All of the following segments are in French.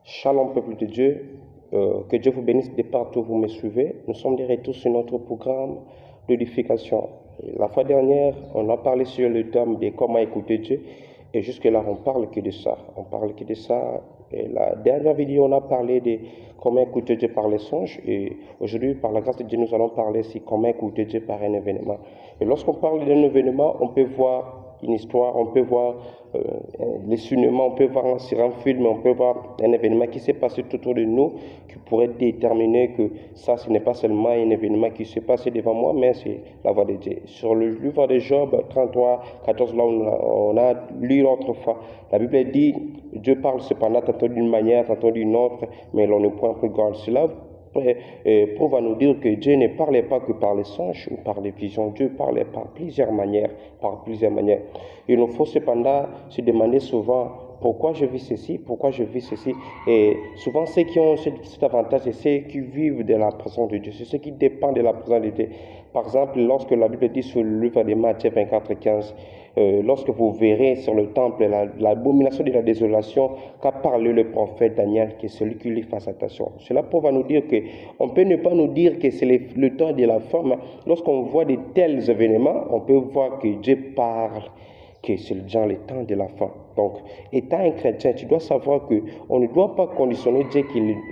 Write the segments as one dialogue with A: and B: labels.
A: Shalom peuple de Dieu, que Dieu vous bénisse de partout où vous me suivez. Nous sommes de retour sur notre programme d'édification. La fois dernière, on a parlé sur le thème de comment écouter Dieu et jusque-là, on parle que de ça. On parle que de ça. Et la dernière vidéo, on a parlé de comment écouter Dieu par les songes et aujourd'hui, par la grâce de Dieu, nous allons parler de comment écouter Dieu par un événement. Et lorsqu'on parle d'un événement, on peut voir une histoire, on peut voir les cinémas, on peut voir sur un film, on peut voir un événement qui s'est passé tout autour de nous, qui pourrait déterminer que ça, ce n'est pas seulement un événement qui s'est passé devant moi, mais c'est la voix de Dieu. Sur le livre de Job 33, 14, là on a lu l'autre fois, la Bible dit, Dieu parle cependant tantôt d'une manière, tantôt d'une autre, mais l'on ne point plus garde. Cela prouve à nous dire que Dieu ne parlait pas que par les songes ou par les visions. Dieu parlait par plusieurs manières, Il nous faut cependant se demander souvent pourquoi je vis ceci, pourquoi je vis ceci. Et souvent, ceux qui ont cet avantage, c'est ceux qui vivent de la présence de Dieu, c'est ceux qui dépendent de la présence de Dieu. Par exemple, lorsque la Bible dit sur le livre de Matthieu 24, 15, lorsque vous verrez sur le temple l'abomination de la désolation qu'a parlé le prophète Daniel, que celui qui lui fasse attention. Cela prouve à nous dire qu'on peut ne pas nous dire que c'est le temps de la fin, mais lorsqu'on voit de tels événements, on peut voir que Dieu parle, que c'est dans le temps de la fin. Donc, étant un chrétien, tu dois savoir qu'on ne doit pas conditionner Dieu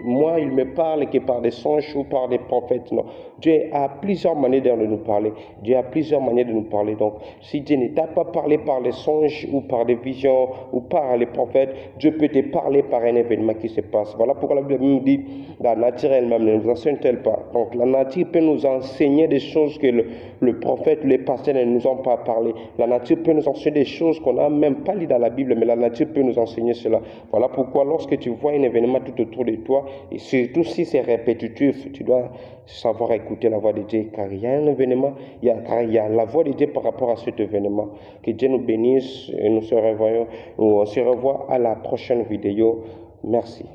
A: moi, il me parle que par des songes ou par des prophètes. Non. Dieu a plusieurs manières de nous parler. Dieu a plusieurs manières de nous parler. Donc, si Dieu ne t'a pas parlé par les songes ou par des visions ou par les prophètes, Dieu peut te parler par un événement qui se passe. Voilà pourquoi la Bible nous dit, la nature elle-même ne nous enseigne-t-elle pas. Donc, la nature peut nous enseigner des choses que le prophète, les pasteurs ne nous ont pas parlé. La nature peut nous enseigner des choses qu'on n'a même pas lues dans la Bible, mais la nature peut nous enseigner cela. Voilà pourquoi lorsque tu vois un événement tout autour de toi, et surtout si c'est répétitif, tu dois savoir écouter la voix de Dieu, car il y a un événement, car il y a la voix de Dieu par rapport à cet événement. Que Dieu nous bénisse et on se revoit à la prochaine vidéo. Merci.